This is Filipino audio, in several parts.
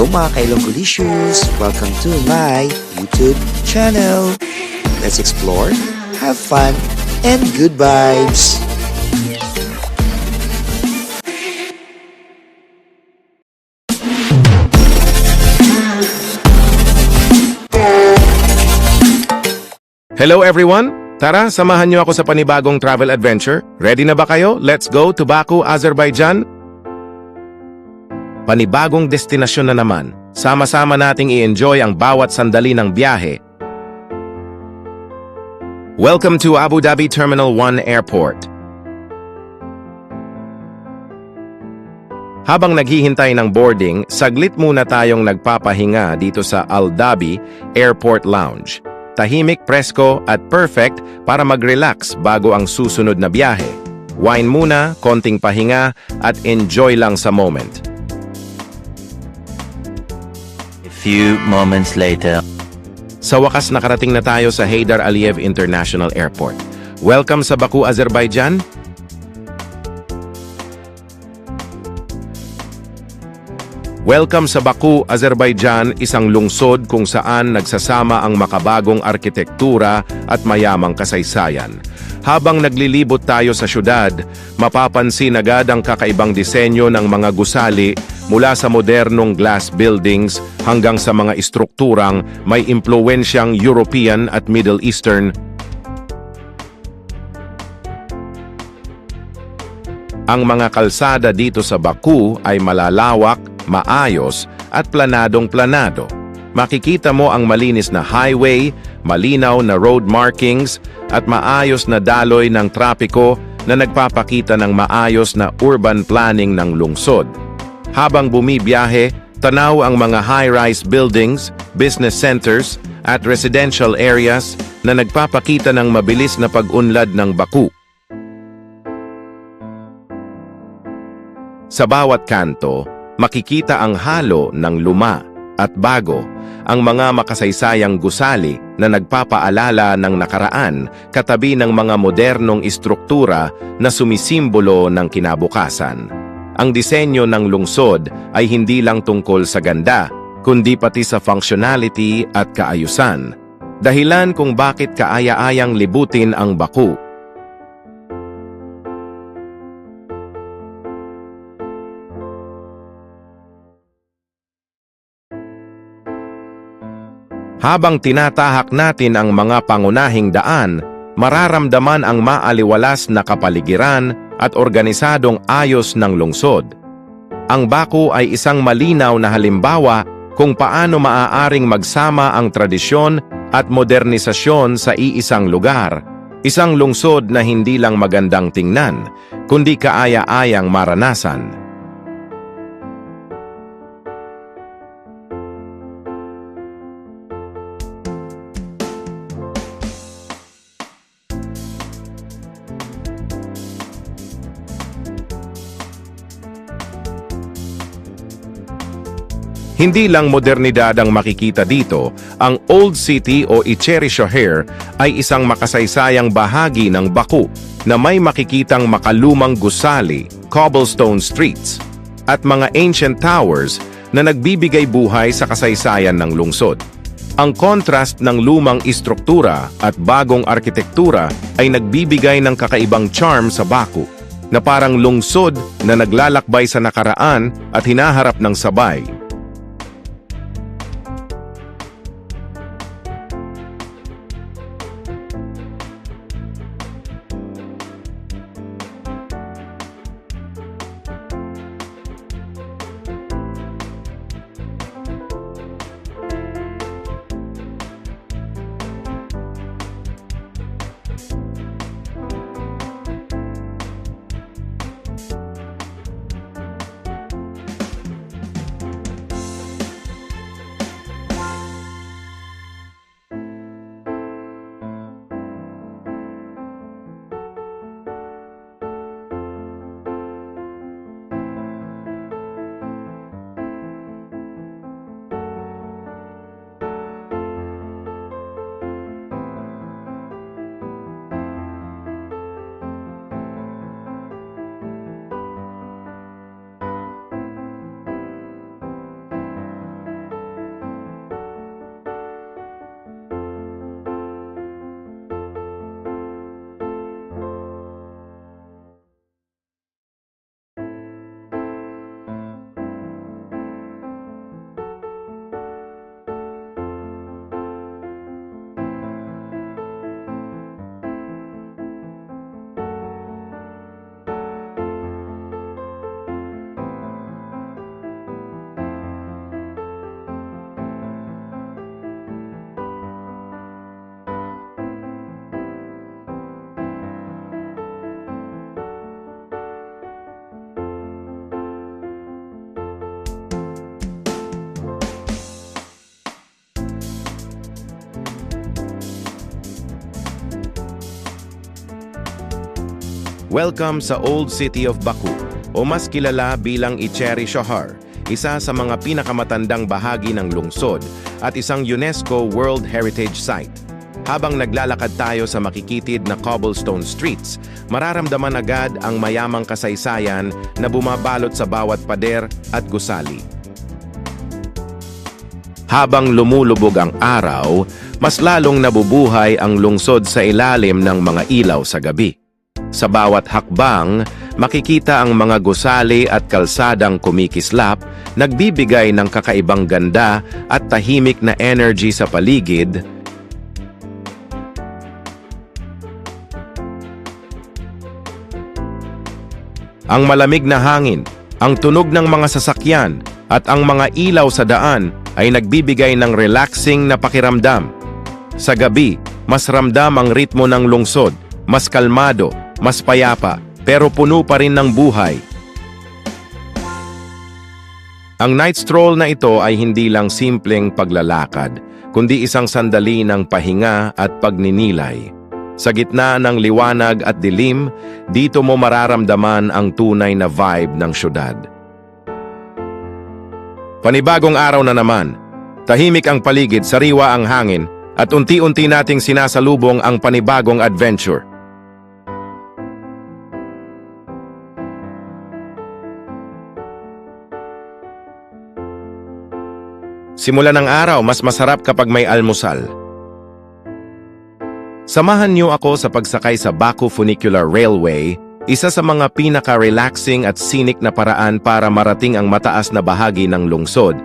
Hello mga kailonggolicious! Welcome to my YouTube channel. Let's explore, have fun, and good vibes! Hello everyone! Tara, samahan niyo ako sa panibagong travel adventure. Ready na ba kayo? Let's go to Baku, Azerbaijan! Panibagong destinasyon na naman. Sama-sama nating i-enjoy ang bawat sandali ng biyahe. Welcome to Abu Dhabi Terminal 1 Airport. Habang naghihintay ng boarding, saglit muna tayong nagpapahinga dito sa Al Dhabi Airport Lounge. Tahimik, presko at perfect para mag-relax bago ang susunod na biyahe. Wine muna, konting pahinga at enjoy lang sa moment. Few moments later. Sa wakas nakarating na tayo sa Heydar Aliyev International Airport. Welcome sa Baku, Azerbaijan. Welcome sa Baku, Azerbaijan, isang lungsod kung saan nagsasama ang makabagong arkitektura at mayamang kasaysayan. Habang naglilibot tayo sa syudad, mapapansin agad ang kakaibang disenyo ng mga gusali mula sa modernong glass buildings hanggang sa mga istrukturang may impluwensyang European at Middle Eastern. Ang mga kalsada dito sa Baku ay malalawak, maayos at planadong-planado. Makikita mo ang malinis na highway, malinaw na road markings at maayos na daloy ng trapiko na nagpapakita ng maayos na urban planning ng lungsod. Habang bumibiyahe, tanaw ang mga high-rise buildings, business centers at residential areas na nagpapakita ng mabilis na pag-unlad ng Baku. Sa bawat kanto, makikita ang halo ng luma at bago, ang mga makasaysayang gusali na nagpapaalala ng nakaraan katabi ng mga modernong istruktura na sumisimbolo ng kinabukasan. Ang disenyo ng lungsod ay hindi lang tungkol sa ganda, kundi pati sa functionality at kaayusan. Dahilan kung bakit kaaya-ayang libutin ang Baku. Habang tinatahak natin ang mga pangunahing daan, mararamdaman ang maaliwalas na kapaligiran at organisadong ayos ng lungsod. Ang Baku ay isang malinaw na halimbawa kung paano maaaring magsama ang tradisyon at modernisasyon sa iisang lugar. Isang lungsod na hindi lang magandang tingnan, kundi kaaya-ayang maranasan. Hindi lang modernidad ang makikita dito, ang Old City o Icheri Shoher ay isang makasaysayang bahagi ng Baku na may makikitang makalumang gusali, cobblestone streets, at mga ancient towers na nagbibigay buhay sa kasaysayan ng lungsod. Ang contrast ng lumang istruktura at bagong arkitektura ay nagbibigay ng kakaibang charm sa Baku, na parang lungsod na naglalakbay sa nakaraan at hinaharap ng sabay. Welcome sa Old City of Baku o mas kilala bilang Icheri Shahar, isa sa mga pinakamatandang bahagi ng lungsod at isang UNESCO World Heritage Site. Habang naglalakad tayo sa makikitid na cobblestone streets, mararamdaman agad ang mayamang kasaysayan na bumabalot sa bawat pader at gusali. Habang lumulubog ang araw, mas lalong nabubuhay ang lungsod sa ilalim ng mga ilaw sa gabi. Sa bawat hakbang, makikita ang mga gusali at kalsadang kumikislap, nagbibigay ng kakaibang ganda at tahimik na energy sa paligid. Ang malamig na hangin, ang tunog ng mga sasakyan, at ang mga ilaw sa daan ay nagbibigay ng relaxing na pakiramdam. Sa gabi, mas ramdam ang ritmo ng lungsod, mas kalmado, mas payapa, pero puno pa rin ng buhay. Ang night stroll na ito ay hindi lang simpleng paglalakad, kundi isang sandali ng pahinga at pagninilay. Sa gitna ng liwanag at dilim, dito mo mararamdaman ang tunay na vibe ng syudad. Panibagong araw na naman, tahimik ang paligid, sariwa ang hangin, at unti-unti nating sinasalubong ang panibagong adventure. Simula ng araw, mas masarap kapag may almusal. Samahan niyo ako sa pagsakay sa Baku Funicular Railway, isa sa mga pinaka-relaxing at scenic na paraan para marating ang mataas na bahagi ng lungsod.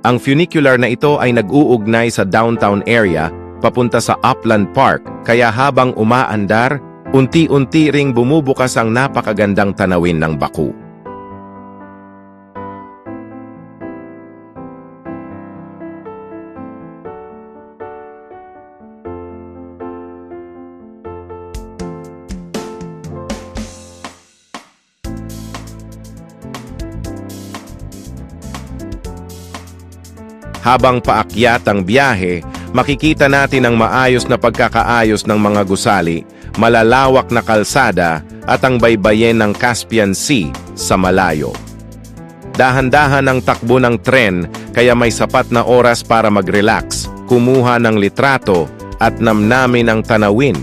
Ang funicular na ito ay nag-uugnay sa downtown area papunta sa Upland Park, kaya habang umaandar, unti-unti ring bumubukas ang napakagandang tanawin ng Baku. Habang paakyat ang biyahe, makikita natin ang maayos na pagkakaayos ng mga gusali, malalawak na kalsada at ang baybayin ng Caspian Sea sa malayo. Dahan-dahan ang takbo ng tren kaya may sapat na oras para mag-relax, kumuha ng litrato at namnamin ang tanawin.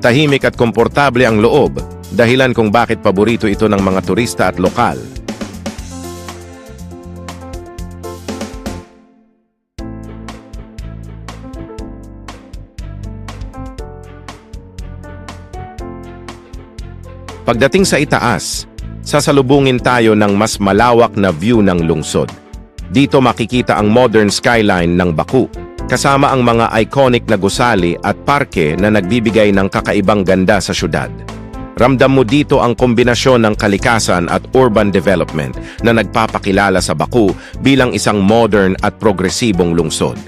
Tahimik at komportable ang loob, dahilan kung bakit paborito ito ng mga turista at lokal. Pagdating sa itaas, sasalubungin tayo ng mas malawak na view ng lungsod. Dito makikita ang modern skyline ng Baku, kasama ang mga iconic na gusali at parke na nagbibigay ng kakaibang ganda sa syudad. Ramdam mo dito ang kombinasyon ng kalikasan at urban development na nagpapakilala sa Baku bilang isang modern at progresibong lungsod.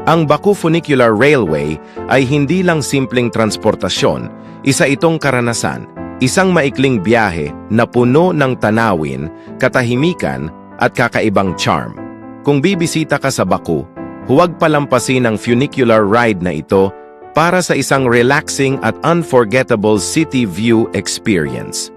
Ang Baku Funicular Railway ay hindi lang simpleng transportasyon, isa itong karanasan, isang maikling biyahe na puno ng tanawin, katahimikan at kakaibang charm. Kung bibisita ka sa Baku, huwag palampasin ang funicular ride na ito para sa isang relaxing at unforgettable city view experience.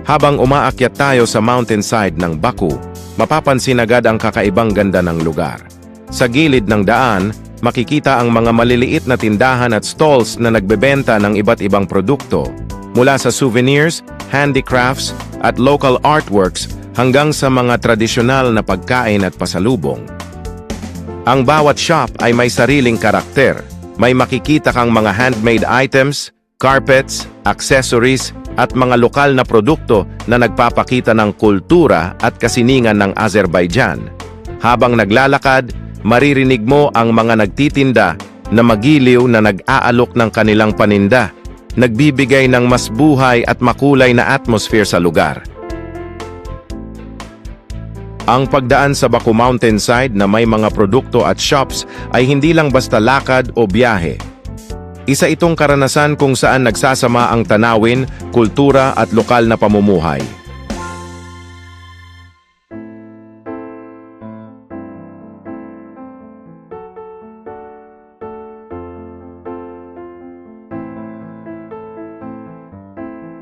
Habang umaakyat tayo sa mountainside ng Baku, mapapansin agad ang kakaibang ganda ng lugar. Sa gilid ng daan, makikita ang mga maliliit na tindahan at stalls na nagbebenta ng iba't ibang produkto, mula sa souvenirs, handicrafts, at local artworks hanggang sa mga tradisyonal na pagkain at pasalubong. Ang bawat shop ay may sariling karakter. May makikita kang mga handmade items, carpets, accessories, at mga lokal na produkto na nagpapakita ng kultura at kasiningan ng Azerbaijan. Habang naglalakad, maririnig mo ang mga nagtitinda na magiliw na nag-aalok ng kanilang paninda, nagbibigay ng mas buhay at makulay na atmosphere sa lugar. Ang pagdaan sa Baku Mountainside na may mga produkto at shops ay hindi lang basta lakad o biyahe. Isa itong karanasan kung saan nagsasama ang tanawin, kultura at lokal na pamumuhay.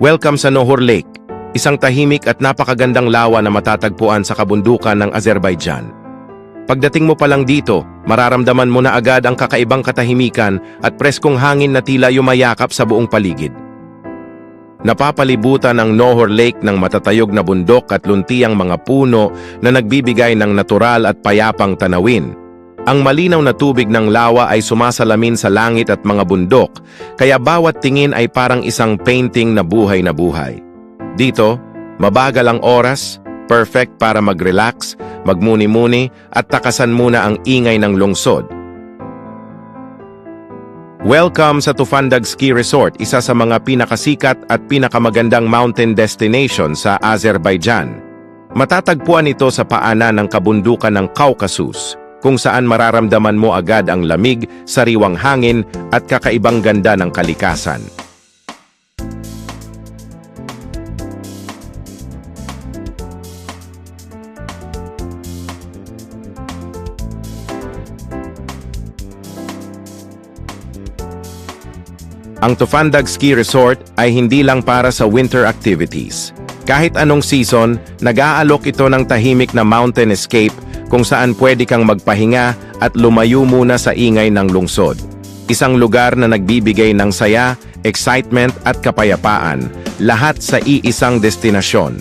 Welcome sa Nohor Lake, isang tahimik at napakagandang lawa na matatagpuan sa kabundukan ng Azerbaijan. Pagdating mo pa lang dito, mararamdaman mo na agad ang kakaibang katahimikan at preskong hangin na tila yumayakap sa buong paligid. Napapalibutan ang Nohor Lake ng matatayog na bundok at luntiang mga puno na nagbibigay ng natural at payapang tanawin. Ang malinaw na tubig ng lawa ay sumasalamin sa langit at mga bundok, kaya bawat tingin ay parang isang painting na buhay na buhay. Dito, mabagal ang oras, perfect para mag-relax, magmuni-muni at takasan muna ang ingay ng lungsod. Welcome sa Tufandag Ski Resort, isa sa mga pinakasikat at pinakamagandang mountain destination sa Azerbaijan. Matatagpuan ito sa paanan ng kabundukan ng Caucasus, kung saan mararamdaman mo agad ang lamig, sariwang hangin at kakaibang ganda ng kalikasan. Ang Tufandag Ski Resort ay hindi lang para sa winter activities. Kahit anong season, nag-aalok ito ng tahimik na mountain escape kung saan pwede kang magpahinga at lumayo muna sa ingay ng lungsod. Isang lugar na nagbibigay ng saya, excitement at kapayapaan, lahat sa iisang destinasyon.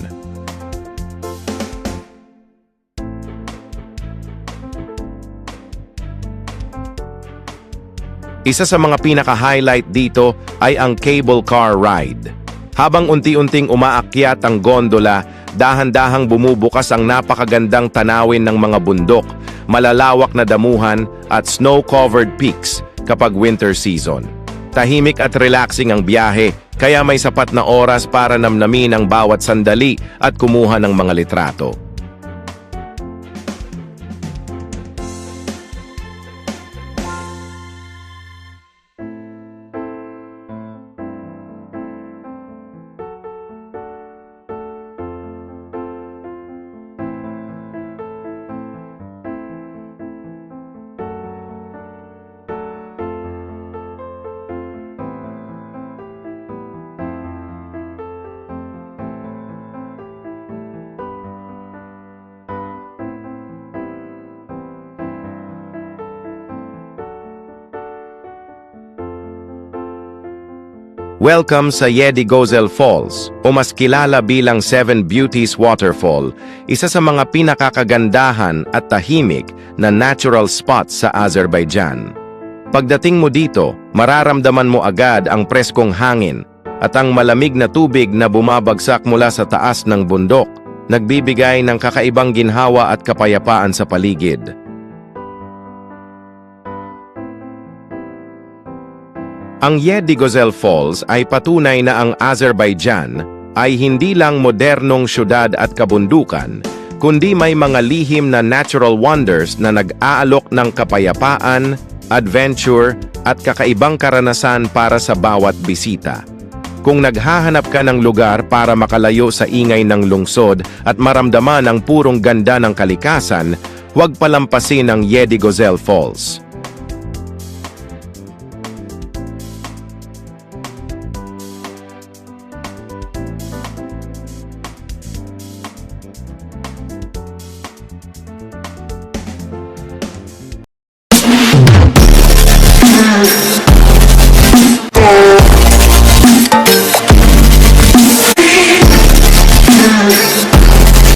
Isa sa mga pinaka-highlight dito ay ang cable car ride. Habang unti-unting umaakyat ang gondola, dahan-dahang bumubukas ang napakagandang tanawin ng mga bundok, malalawak na damuhan at snow-covered peaks kapag winter season. Tahimik at relaxing ang biyahe, kaya may sapat na oras para namnamin ang bawat sandali at kumuha ng mga litrato. Welcome sa Yedigozel Falls, o mas kilala bilang Seven Beauties Waterfall, isa sa mga pinakakagandahan at tahimik na natural spots sa Azerbaijan. Pagdating mo dito, mararamdaman mo agad ang preskong hangin at ang malamig na tubig na bumabagsak mula sa taas ng bundok, nagbibigay ng kakaibang ginhawa at kapayapaan sa paligid. Ang Yedigozel Falls ay patunay na ang Azerbaijan ay hindi lang modernong syudad at kabundukan, kundi may mga lihim na natural wonders na nag-aalok ng kapayapaan, adventure at kakaibang karanasan para sa bawat bisita. Kung naghahanap ka ng lugar para makalayo sa ingay ng lungsod at maramdaman ang purong ganda ng kalikasan, huwag palampasin ang Yedigozel Falls.